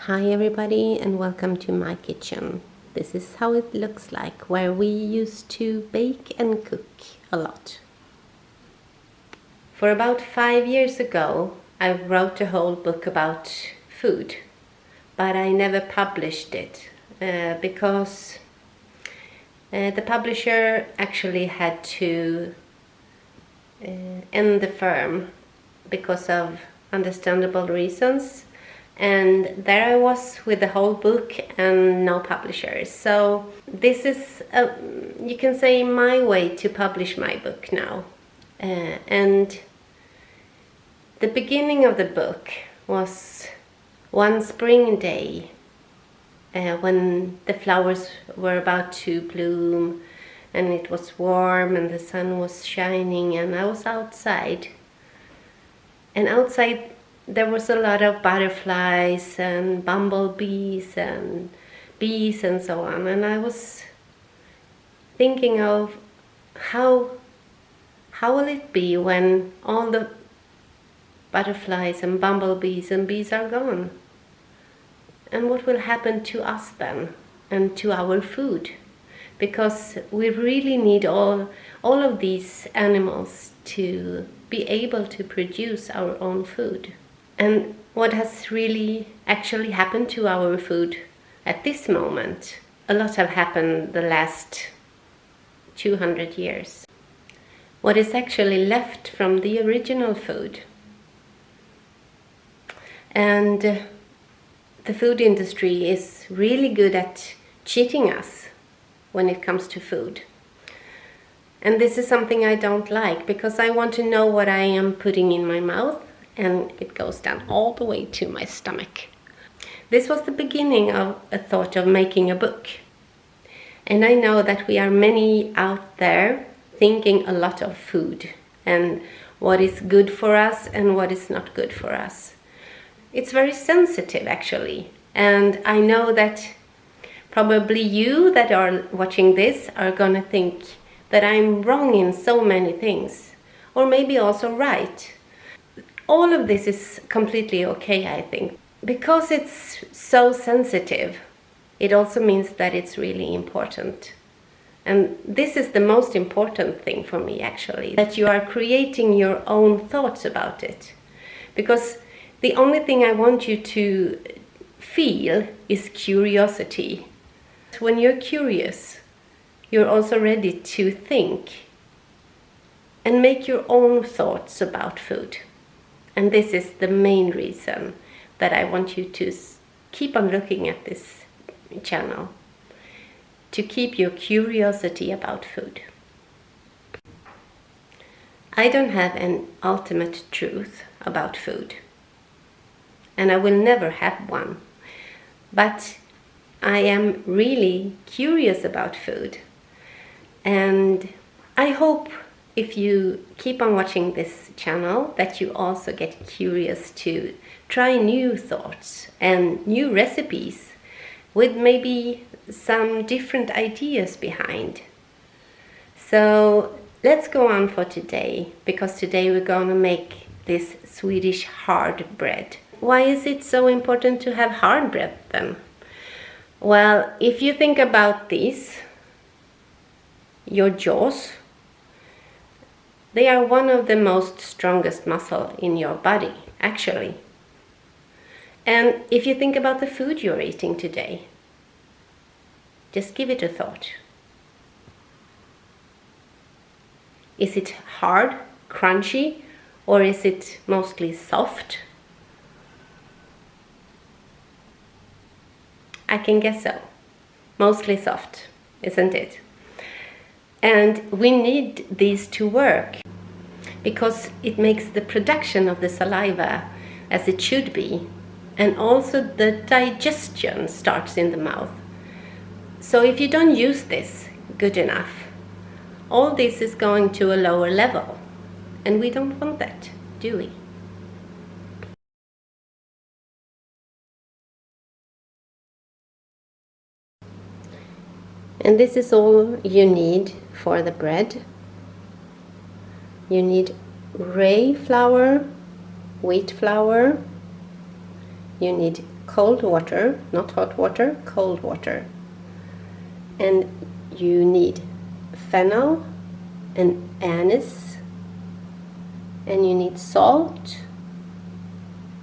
Hi everybody and welcome to my kitchen. This is how it looks like where we used to bake and cook a lot. For about 5 years ago I wrote a whole book about food, but I never published it because the publisher actually had to end the firm because of understandable reasons. And there I was with the whole book and no publishers. So this is, you can say, my way to publish my book now. And the beginning of the book was one spring day when the flowers were about to bloom and it was warm and the sun was shining and I was outside. And outside there was a lot of butterflies and bumblebees and bees and so on. And I was thinking of how will it be when all the butterflies and bumblebees and bees are gone? And what will happen to us then and to our food? Because we really need all of these animals to be able to produce our own food. And what has really actually happened to our food at this moment? A lot have happened the last 200 years. What is actually left from the original food? And the food industry is really good at cheating us when it comes to food. And this is something I don't like, because I want to know what I am putting in my mouth, and it goes down all the way to my stomach. This was the beginning of a thought of making a book. And I know that we are many out there thinking a lot of food and what is good for us and what is not good for us. It's very sensitive actually. And I know that probably you that are watching this are gonna think that I'm wrong in so many things, or maybe also right. All of this is completely okay, I think. Because it's so sensitive, it also means that it's really important. And this is the most important thing for me actually, that you are creating your own thoughts about it. Because the only thing I want you to feel is curiosity. When you're curious, you're also ready to think and make your own thoughts about food. And this is the main reason that I want you to keep on looking at this channel, to keep your curiosity about food. I don't have an ultimate truth about food, and I will never have one. But I am really curious about food, and I hope if you keep on watching this channel that you also get curious to try new thoughts and new recipes with maybe some different ideas behind. So let's go on for today, because today we're going to make this Swedish hard bread. Why is it so important to have hard bread then? Well, if you think about this, your jaws, they are one of the most strongest muscle in your body, actually. And if you think about the food you're eating today, just give it a thought. Is it hard, crunchy, or is it mostly soft? I can guess so. Mostly soft, isn't it? And we need these to work, because it makes the production of the saliva as it should be, and also the digestion starts in the mouth. So if you don't use this good enough, all this is going to a lower level, and we don't want that, do we? And this is all you need for the bread. You need rye flour, wheat flour, you need cold water, not hot water, cold water. And you need fennel and anise, and you need salt,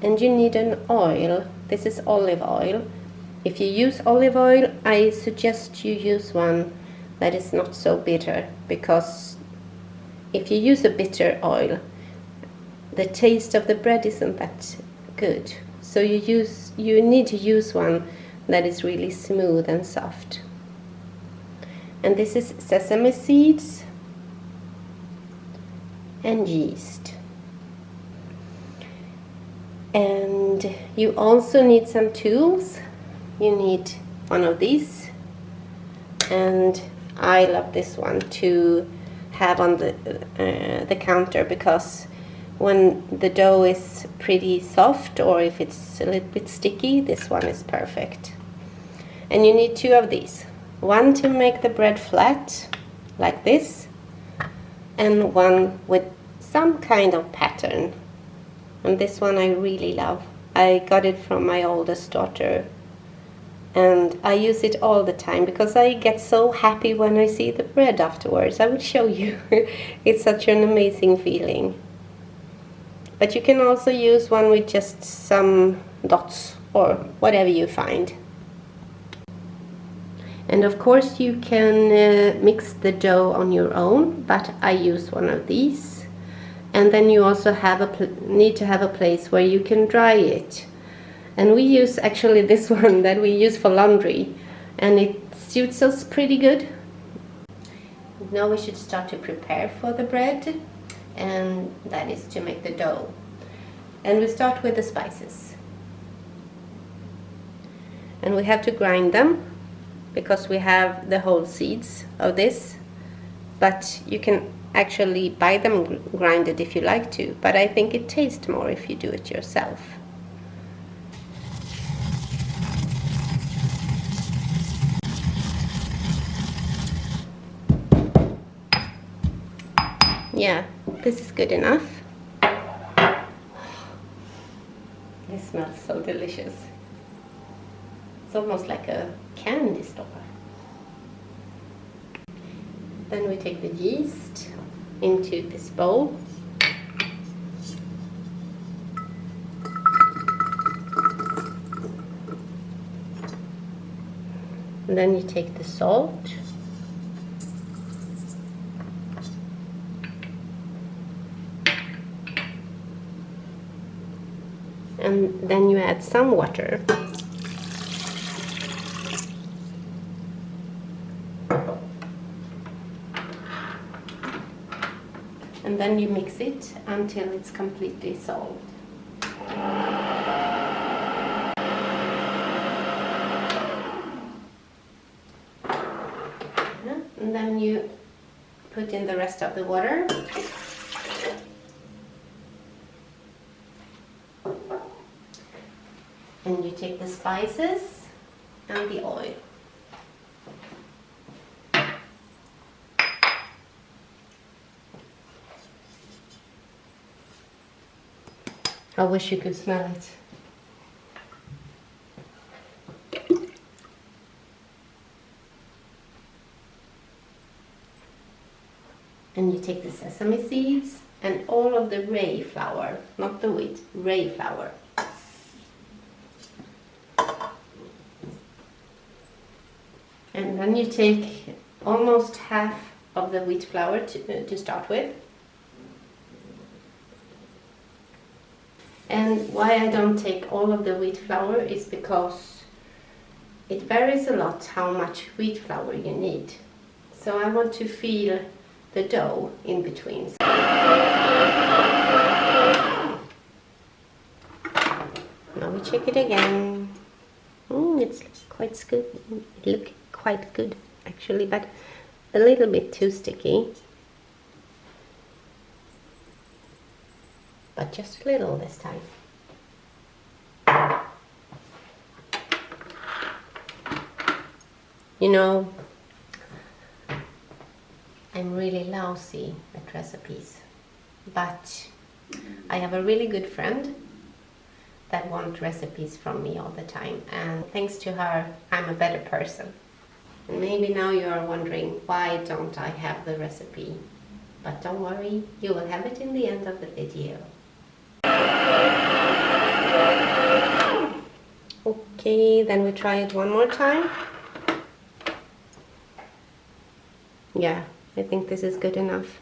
and you need an oil. This is olive oil. If you use olive oil, I suggest you use one that is not so bitter, because if you use a bitter oil, the taste of the bread isn't that good. So you need to use one that is really smooth and soft. And this is sesame seeds and yeast. And you also need some tools. You need one of these, and I love this one to have on the counter, because when the dough is pretty soft, or if it's a little bit sticky, this one is perfect. And you need two of these. One to make the bread flat, like this, and one with some kind of pattern. And this one I really love. I got it from my oldest daughter, and I use it all the time because I get so happy when I see the bread afterwards. I will show you. It's such an amazing feeling. But you can also use one with just some dots or whatever you find. And of course you can mix the dough on your own, but I use one of these. And then you also need to have a place where you can dry it. And we use actually this one that we use for laundry, and it suits us pretty good. Now we should start to prepare for the bread, and that is to make the dough. And we start with the spices. And we have to grind them, because we have the whole seeds of this, but you can actually buy them grinded if you like to, but I think it tastes more if you do it yourself. Yeah, this is good enough. This smells so delicious. It's almost like a candy store. Then we take the yeast into this bowl. And then you take the salt. And then you add some water. And then you mix it until it's completely dissolved. And then you put in the rest of the water. And you take the spices and the oil. I wish you could smell it. And you take the sesame seeds and all of the rye flour, not the wheat, rye flour. And then you take almost half of the wheat flour to start with. And why I don't take all of the wheat flour is because it varies a lot how much wheat flour you need. So I want to feel the dough in between. Now we check it again. It's quite good. It looks quite good actually, but a little bit too sticky. But just a little this time. You know, I'm really lousy at recipes, but I have a really good friend that want recipes from me all the time, and thanks to her I'm a better person. And maybe now you are wondering, why don't I have the recipe? But don't worry, you will have it in the end of the video. Okay, then we try it one more time. Yeah, I think this is good enough.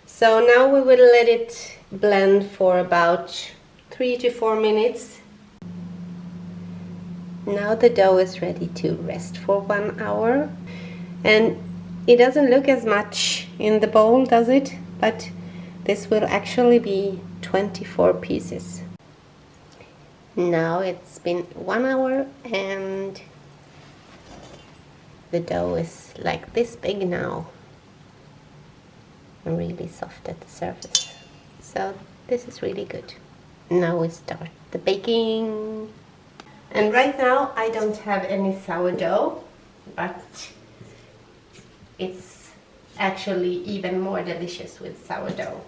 So now we will let it blend for about 3 to 4 minutes. Now the dough is ready to rest for 1 hour. And it doesn't look as much in the bowl, does it? But this will actually be 24 pieces. Now it's been 1 hour and the dough is like this big now. And really soft at the surface. So this is really good. Now we start the baking. And right now I don't have any sourdough, but it's actually even more delicious with sourdough.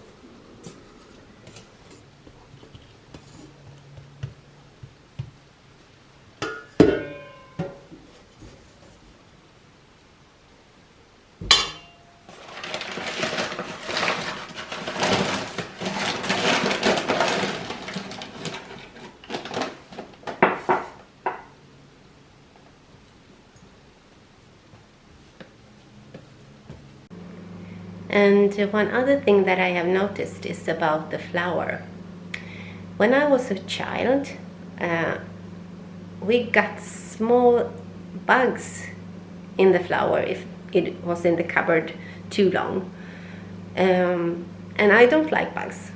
And one other thing that I have noticed is about the flour. When I was a child, we got small bugs in the flour if it was in the cupboard too long. And I don't like bugs.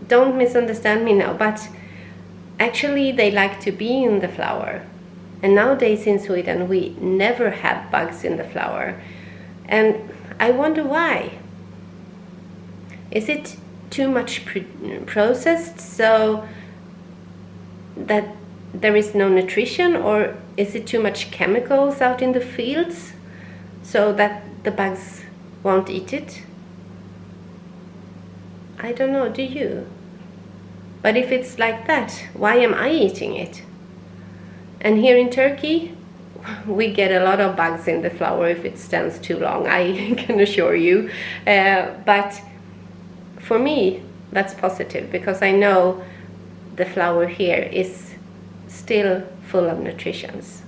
Don't misunderstand me now, but actually they like to be in the flour. And nowadays in Sweden we never have bugs in the flour. And I wonder why. Is it too much processed so that there is no nutrition, or is it too much chemicals out in the fields so that the bugs won't eat it? I don't know, do you? But if it's like that, why am I eating it? And here in Turkey, we get a lot of bugs in the flour if it stands too long, I can assure you. But for me, that's positive, because I know the flour here is still full of nutritions.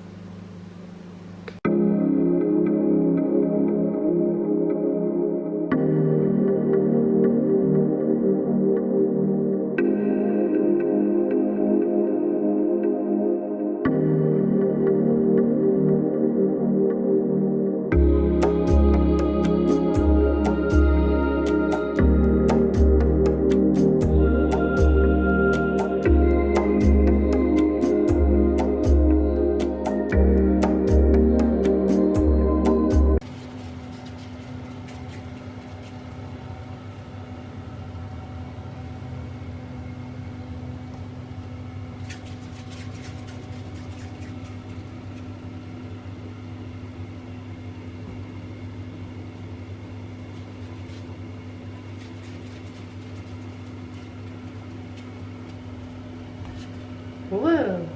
Whoa!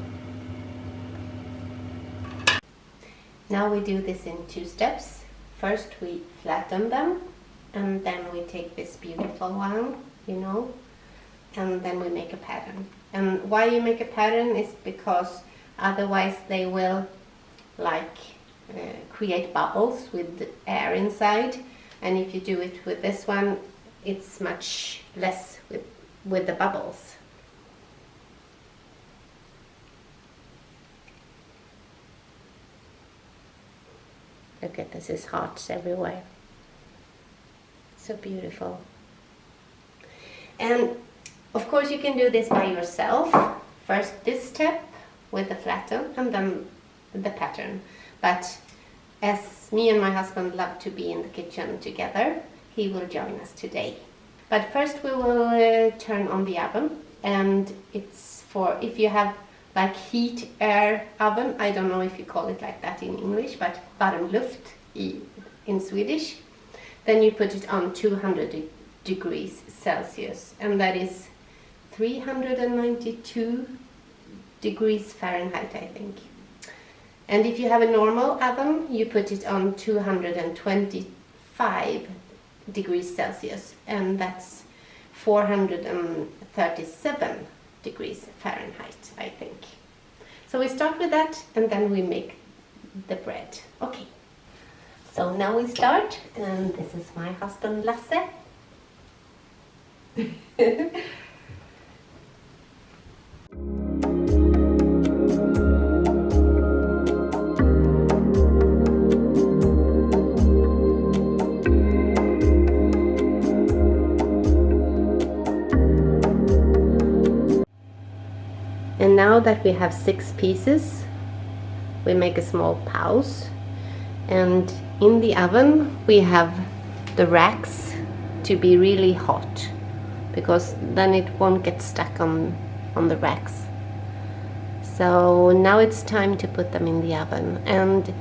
Now we do this in 2 steps. First we flatten them, and then we take this beautiful one, you know, and then we make a pattern. And why you make a pattern is because otherwise they will create bubbles with the air inside, and if you do it with this one, it's much less with the bubbles. Look at this, is hearts everywhere. So beautiful. And of course you can do this by yourself. First this step with the flatten and then the pattern. But as me and my husband love to be in the kitchen together, he will join us today. But first we will turn on the oven, and it's for if you have like heat air oven, I don't know if you call it like that in English, but varmluft in Swedish. Then you put it on 200 degrees Celsius, and that is 392 degrees Fahrenheit, I think. And if you have a normal oven, you put it on 225 degrees Celsius, and that's 437 degrees Fahrenheit, I think. So we start with that, and then we make the bread. Okay, so now we start, and this is my husband Lasse. And now that we have 6 pieces, we make a small pause, and in the oven we have the racks to be really hot, because then it won't get stuck on the racks. So now it's time to put them in the oven, and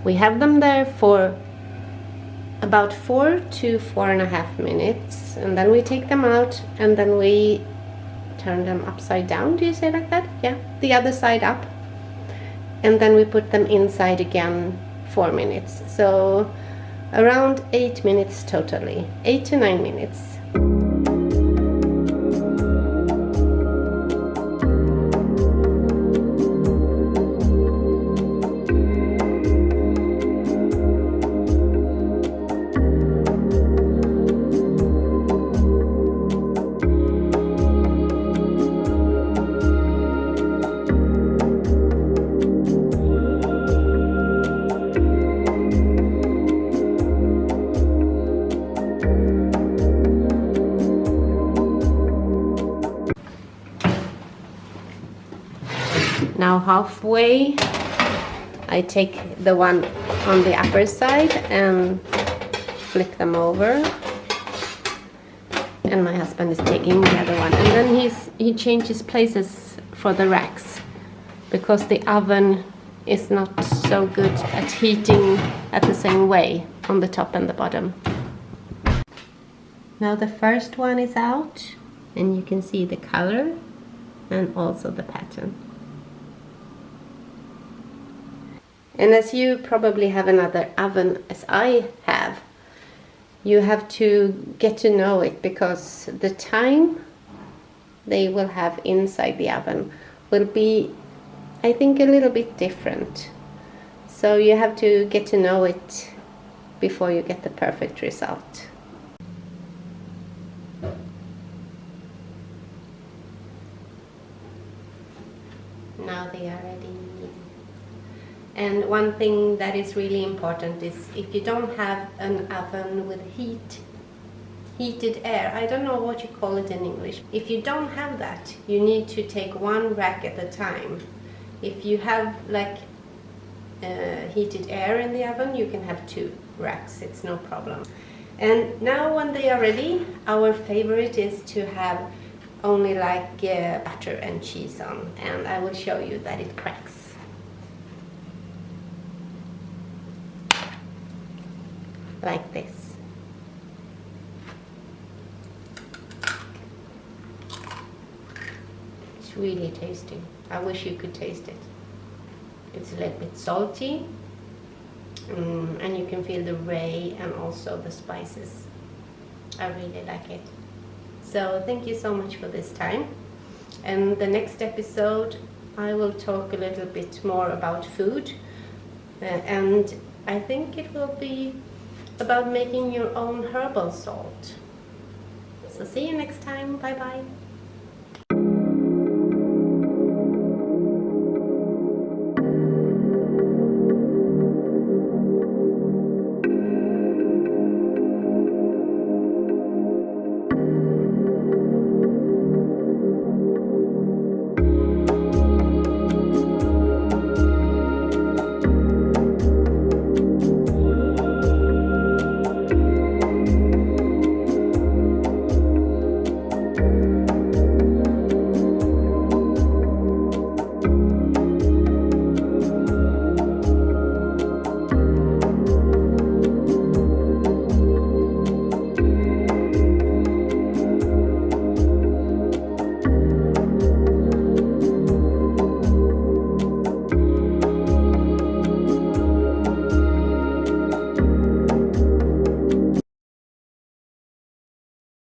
we have them there for about 4 to 4.5 minutes, and then we take them out, and then we turn them upside down. Do you say like that? Yeah, the other side up, and then we put them inside again 4 minutes. So around 8 minutes totally, 8 to 9 minutes. Now halfway, I take the one on the upper side and flip them over, and my husband is taking the other one, and then he changes places for the racks, because the oven is not so good at heating at the same way on the top and the bottom. Now the first one is out, and you can see the color and also the pattern. And as you probably have another oven as I have, you have to get to know it, because the time they will have inside the oven will be, I think, a little bit different. So you have to get to know it before you get the perfect result. Now they are ready. And one thing that is really important is, if you don't have an oven with heated air, I don't know what you call it in English. If you don't have that, you need to take one rack at a time. If you have like heated air in the oven, you can have 2 racks, it's no problem. And now when they are ready, our favorite is to have only like butter and cheese on, and I will show you that it cracks. Like this. It's really tasty. I wish you could taste it. It's a little bit salty, and you can feel the whey and also the spices. I really like it. So thank you so much for this time. And the next episode I will talk a little bit more about food, and I think it will be about making your own herbal salt. So see you next time. Bye bye.